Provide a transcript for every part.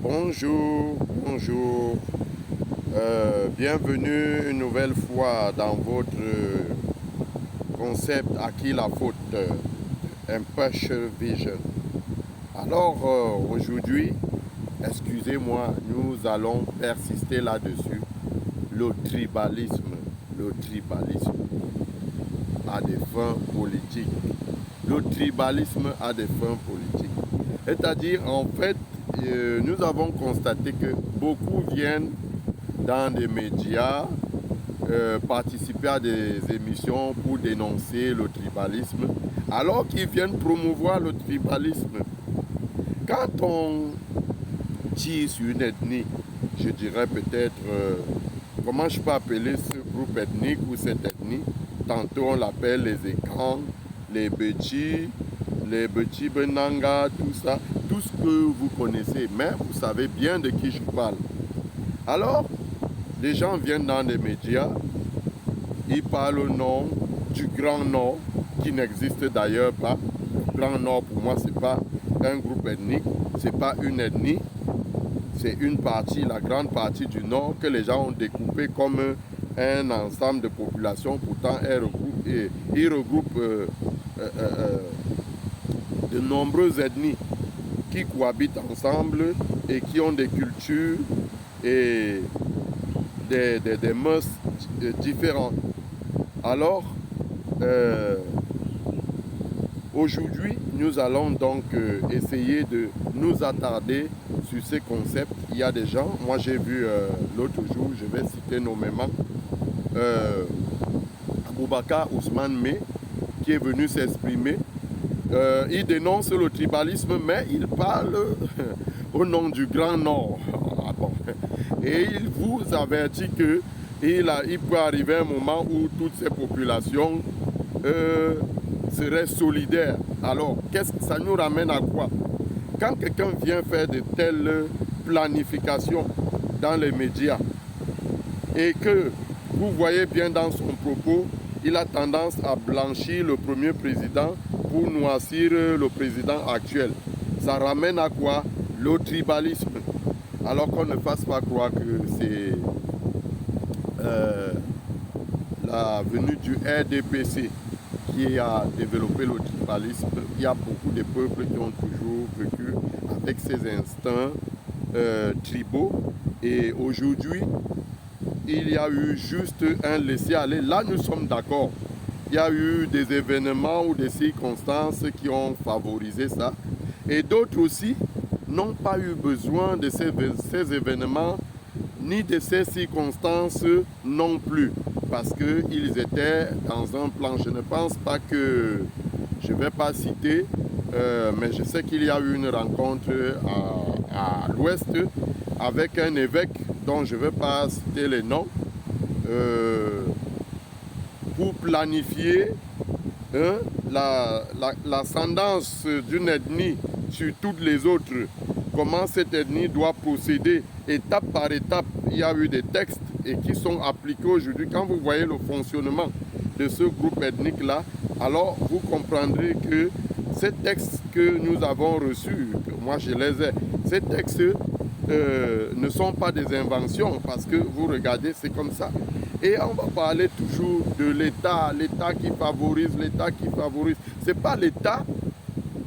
Bonjour, bonjour. Bienvenue une nouvelle fois dans votre concept À qui la faute, Impartial Vision. Alors aujourd'hui, excusez-moi, nous allons persister là-dessus. Le tribalisme a des fins politiques. Le tribalisme a des fins politiques. C'est-à-dire, en fait, nous avons constaté que beaucoup viennent dans des médias participer à des émissions pour dénoncer le tribalisme, alors qu'ils viennent promouvoir le tribalisme. Quand on tire sur une ethnie, je dirais peut-être, comment je peux appeler ce groupe ethnique ou cette ethnie? Tantôt on l'appelle les Ekans, les Bechi, les Bechi Benanga, tout ça, tout ce que vous connaissez, mais vous savez bien de qui je parle. Alors, les gens viennent dans les médias, ils parlent au nom du Grand Nord, qui n'existe d'ailleurs pas. Le Grand Nord, pour moi, ce n'est pas un groupe ethnique, ce n'est pas une ethnie, c'est une partie, la grande partie du Nord, que les gens ont découpé comme un ensemble de populations. Pourtant, ils regroupent de nombreuses ethnies qui cohabitent ensemble et qui ont des cultures et des mœurs différentes. Alors, aujourd'hui, nous allons donc essayer de nous attarder sur ces concepts. Il y a des gens, moi j'ai vu l'autre jour, je vais citer nommément, Aboubakar Ousmane Mé, qui est venu s'exprimer. Il dénonce le tribalisme, mais il parle au nom du Grand Nord. Ah bon. Et il vous avertit que il peut arriver un moment où toutes ces populations seraient solidaires. Alors, ça nous ramène à quoi? Quand quelqu'un vient faire de telles planifications dans les médias et que vous voyez bien dans son propos, il a tendance à blanchir le premier président pour noircir le président actuel. Ça ramène à quoi? Le tribalisme. Alors qu'on ne fasse pas croire que c'est la venue du RDPC qui a développé le tribalisme. Il y a beaucoup de peuples qui ont toujours vécu avec ces instincts tribaux. Et aujourd'hui, il y a eu juste un laisser-aller. Là, nous sommes d'accord. Il y a eu des événements ou des circonstances qui ont favorisé ça. Et d'autres aussi n'ont pas eu besoin de ces événements ni de ces circonstances non plus. Parce qu'ils étaient dans un plan. Je ne pense pas que... Je ne vais pas citer, mais je sais qu'il y a eu une rencontre à l'ouest avec un évêque dont je ne vais pas citer les noms, pour planifier l'ascendance d'une ethnie sur toutes les autres, comment cette ethnie doit procéder étape par étape. Il y a eu des textes et qui sont appliqués aujourd'hui. Quand vous voyez le fonctionnement de ce groupe ethnique-là, alors vous comprendrez que ces textes que nous avons reçus, que moi je les ai, ces textes ne sont pas des inventions, parce que vous regardez, c'est comme ça. Et on va parler toujours de l'État, l'État qui favorise, l'État qui favorise. Ce n'est pas l'État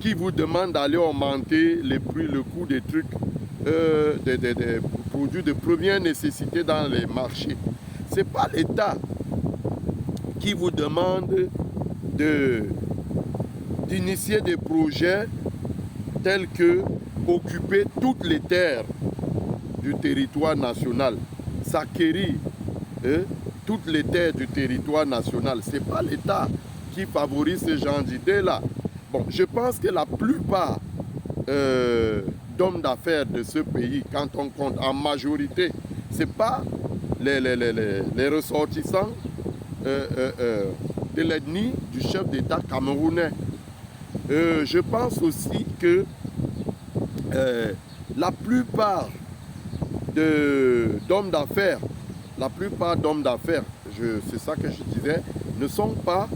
qui vous demande d'aller augmenter les prix, le coût des trucs, des produits de première nécessité dans les marchés. Ce n'est pas l'État qui vous demande d'initier des projets tels que occuper toutes les terres du territoire national, s'acquérir toutes les terres du territoire national. Ce n'est pas l'État qui favorise ce genre d'idées-là. Bon, je pense que la plupart d'hommes d'affaires de ce pays, quand on compte en majorité, ce n'est pas les ressortissants de l'ethnie du chef d'État camerounais. Je pense aussi que la plupart d'hommes d'affaires, c'est ça que je disais, ne sont pas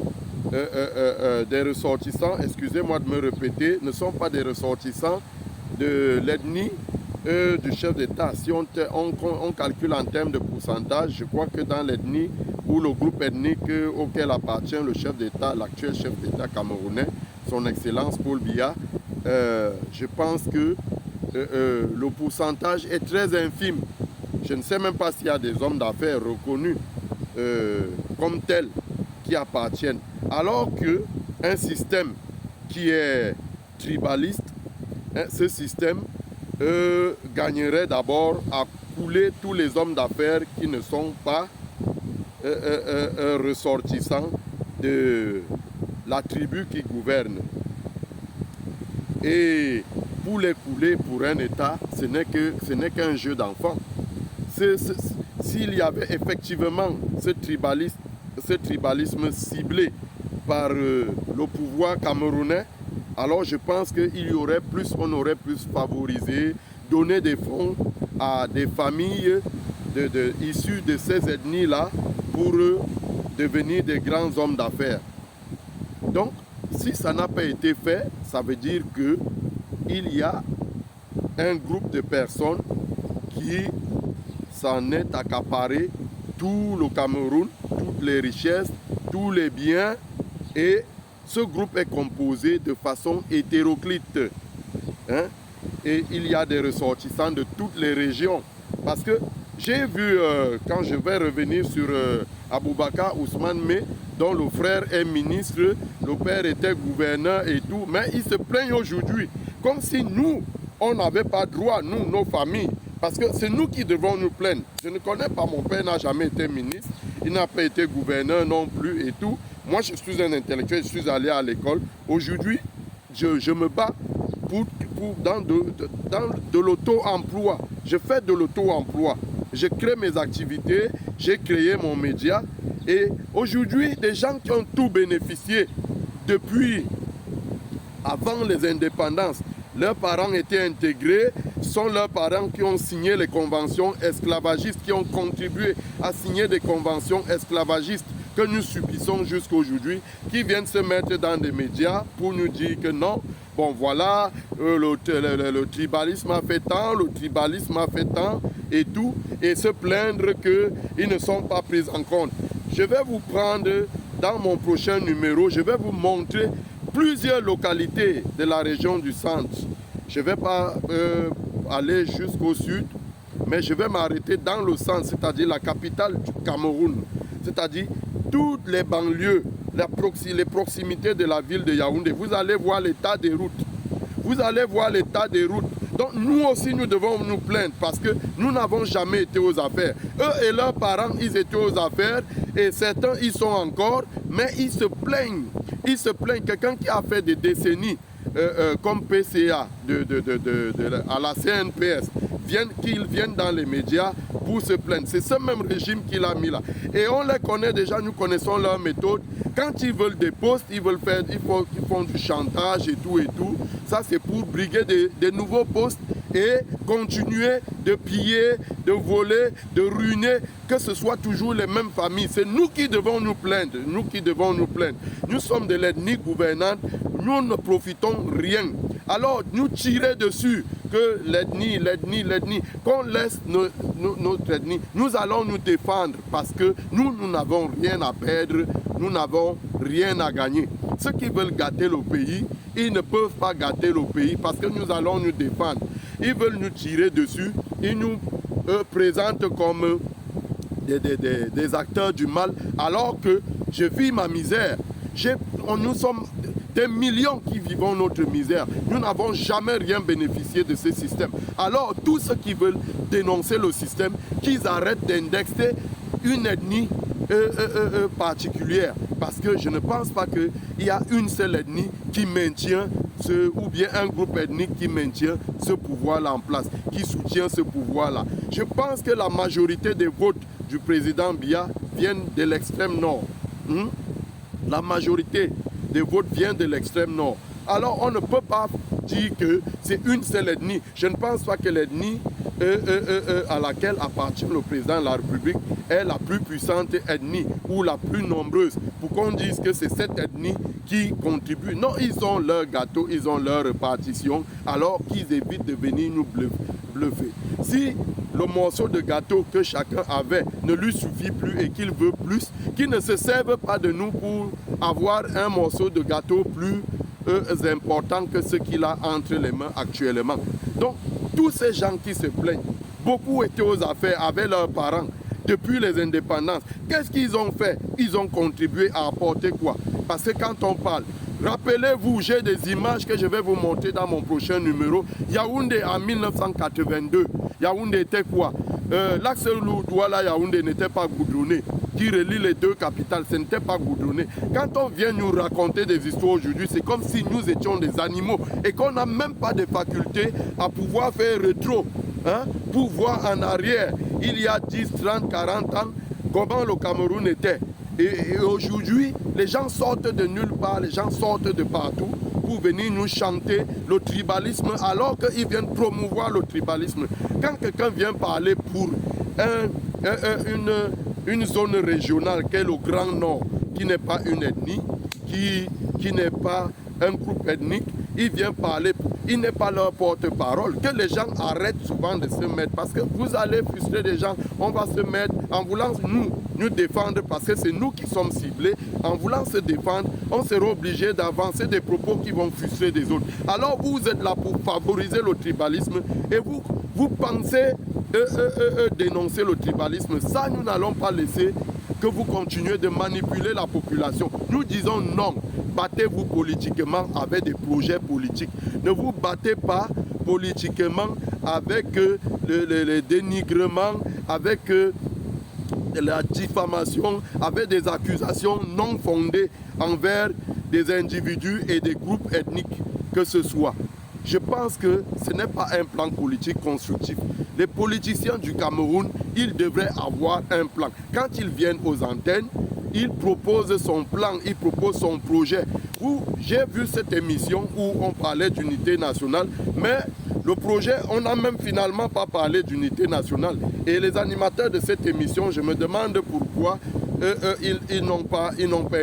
des ressortissants, excusez-moi de me répéter, ne sont pas des ressortissants de l'ethnie du chef d'État, si on calcule en termes de pourcentage, je crois que dans l'ethnie ou le groupe ethnique auquel appartient le chef d'État, l'actuel chef d'État camerounais, son Excellence Paul Biya, je pense que le pourcentage est très infime. Je ne sais même pas s'il y a des hommes d'affaires reconnus comme tels qui appartiennent. Alors qu'un système qui est tribaliste, ce système gagnerait d'abord à couler tous les hommes d'affaires qui ne sont pas ressortissants de la tribu qui gouverne. Et pour les couler pour un État, ce n'est qu'un jeu d'enfant. S'il y avait effectivement ce tribalisme ciblé par le pouvoir camerounais, alors je pense on aurait plus favorisé, donné des fonds à des familles issues de ces ethnies-là pour devenir des grands hommes d'affaires. Donc, si ça n'a pas été fait, ça veut dire qu'il y a un groupe de personnes qui s'en est accaparé tout le Cameroun, toutes les richesses, tous les biens, et ce groupe est composé de façon hétéroclite. Et il y a des ressortissants de toutes les régions. Parce que j'ai vu, quand je vais revenir sur Aboubakar Ousmane Meh, dont le frère est ministre, le père était gouverneur et tout, mais il se plaignent aujourd'hui, comme si nous, on n'avait pas droit, nous, nos familles, parce que c'est nous qui devons nous plaindre. Je ne connais pas, mon père n'a jamais été ministre, il n'a pas été gouverneur non plus et tout. Moi, je suis un intellectuel, je suis allé à l'école. Aujourd'hui, je me bats dans de l'auto-emploi. Je fais de l'auto-emploi. Je crée mes activités, j'ai créé mon média. Et aujourd'hui, des gens qui ont tout bénéficié depuis avant les indépendances, leurs parents étaient intégrés, sont leurs parents qui ont signé les conventions esclavagistes, qui ont contribué à signer des conventions esclavagistes que nous subissons jusqu'à aujourd'hui, qui viennent se mettre dans des médias pour nous dire que non, bon voilà, le tribalisme a fait tant, le tribalisme a fait tant et tout, et se plaindre qu'ils ne sont pas pris en compte. Je vais vous prendre dans mon prochain numéro, je vais vous montrer plusieurs localités de la région du centre. Je ne vais pas aller jusqu'au sud, mais je vais m'arrêter dans le centre, c'est-à-dire la capitale du Cameroun, c'est-à-dire toutes les banlieues, les proximités de la ville de Yaoundé. Vous allez voir l'état des routes. Vous allez voir l'état des routes. Donc nous aussi, nous devons nous plaindre parce que nous n'avons jamais été aux affaires. Eux et leurs parents, ils étaient aux affaires et certains, ils sont encore, mais ils se plaignent. Ils se plaignent. Quelqu'un qui a fait des décennies comme PCA à la CNPS, qu'ils viennent dans les médias pour se plaindre. C'est ce même régime qu'il a mis là. Et on les connaît déjà, nous connaissons leur méthode. Quand ils veulent des postes, ils font du chantage et tout et tout. Ça, c'est pour briguer des nouveaux postes et continuer de piller, de voler, de ruiner, que ce soit toujours les mêmes familles. C'est nous qui devons nous plaindre. Nous qui devons nous plaindre. Nous sommes de l'ethnie gouvernante. Nous ne profitons rien. Alors, nous tirer dessus que l'ethnie, qu'on laisse notre ethnie. Nous allons nous défendre parce que nous n'avons rien à perdre, nous n'avons rien à gagner. Ceux qui veulent gâter le pays, ils ne peuvent pas gâter le pays parce que nous allons nous défendre. Ils veulent nous tirer dessus, ils nous présentent comme des acteurs du mal, alors que je vis ma misère. Nous sommes des millions qui vivons notre misère. Nous n'avons jamais rien bénéficié de ce système. Alors, tous ceux qui veulent dénoncer le système, qu'ils arrêtent d'indexer une ethnie particulière. Parce que je ne pense pas qu'il y a une seule ethnie qui maintient ou bien un groupe ethnique qui maintient ce pouvoir-là en place, qui soutient ce pouvoir-là. Je pense que la majorité des votes du président Biya viennent de l'extrême nord. La majorité des votes viennent de l'extrême nord. Alors on ne peut pas dire que c'est une seule ethnie. Je ne pense pas que l'ethnie à laquelle appartient le président de la République est la plus puissante ethnie ou la plus nombreuse pour qu'on dise que c'est cette ethnie qui contribue. Non, ils ont leur gâteau, ils ont leur répartition, alors qu'ils évitent de venir nous bluffer. Si le morceau de gâteau que chacun avait ne lui suffit plus et qu'il veut plus, qu'il ne se serve pas de nous pour avoir un morceau de gâteau plus important que ce qu'il a entre les mains actuellement. Donc, tous ces gens qui se plaignent, beaucoup étaient aux affaires avec leurs parents depuis les indépendances. Qu'est-ce qu'ils ont fait? Ils ont contribué à apporter quoi? Parce que quand on parle, rappelez-vous, j'ai des images que je vais vous montrer dans mon prochain numéro. Yaoundé en 1982. Yaoundé était quoi? L'axe Douala-Yaoundé n'était pas goudronné, qui relie les deux capitales, ce n'était pas goudronné. Quand on vient nous raconter des histoires aujourd'hui, c'est comme si nous étions des animaux et qu'on n'a même pas de faculté à pouvoir faire rétro, hein, pour voir en arrière, il y a 10, 30, 40 ans, comment le Cameroun était. Et aujourd'hui, les gens sortent de nulle part, les gens sortent de partout pour venir nous chanter le tribalisme alors qu'ils viennent promouvoir le tribalisme. Quand quelqu'un vient parler pour une zone régionale qui est le Grand Nord, qui n'est pas une ethnie, qui n'est pas un groupe ethnique, il vient parler, il n'est pas leur porte-parole. Que les gens arrêtent souvent de se mettre, parce que vous allez frustrer les gens, on va se mettre, en voulant nous défendre, parce que c'est nous qui sommes ciblés, en voulant se défendre, on sera obligé d'avancer des propos qui vont frustrer des autres. Alors vous êtes là pour favoriser le tribalisme et vous pensez dénoncer le tribalisme. Ça, nous n'allons pas laisser que vous continuez de manipuler la population. Nous disons non. Battez-vous politiquement avec des projets politiques. Ne vous battez pas politiquement avec le dénigrement, avec la diffamation, avec des accusations non fondées envers des individus et des groupes ethniques que ce soit. Je pense que ce n'est pas un plan politique constructif. Les politiciens du Cameroun, ils devraient avoir un plan. Quand ils viennent aux antennes, ils proposent son plan, ils proposent son projet. J'ai vu cette émission où on parlait d'unité nationale, mais le projet, on n'a même finalement pas parlé d'unité nationale. Et les animateurs de cette émission, je me demande pourquoi ils n'ont pas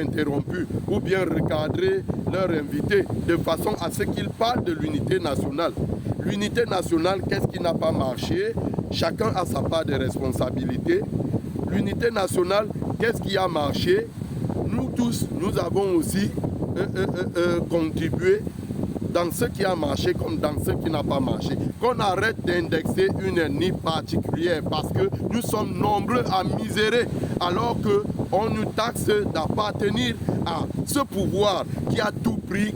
interrompu ou bien recadré leur invité de façon à ce qu'ils parlent de l'unité nationale. L'unité nationale, qu'est-ce qui n'a pas marché? Chacun a sa part de responsabilité. L'unité nationale, qu'est-ce qui a marché? Nous tous, nous avons aussi contribué dans ce qui a marché comme dans ce qui n'a pas marché. Qu'on arrête d'indexer une ethnie particulière parce que nous sommes nombreux à misérer alors qu'on nous taxe d'appartenir à ce pouvoir qui a tout pris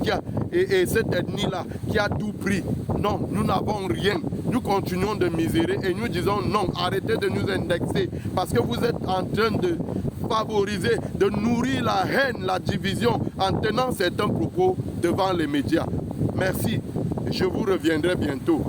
et cette ethnie-là qui a tout pris. Non, nous n'avons rien. Nous continuons de misérer et nous disons non, arrêtez de nous indexer parce que vous êtes en train de favoriser, de nourrir la haine, la division en tenant certains propos devant les médias. Merci, je vous reviendrai bientôt.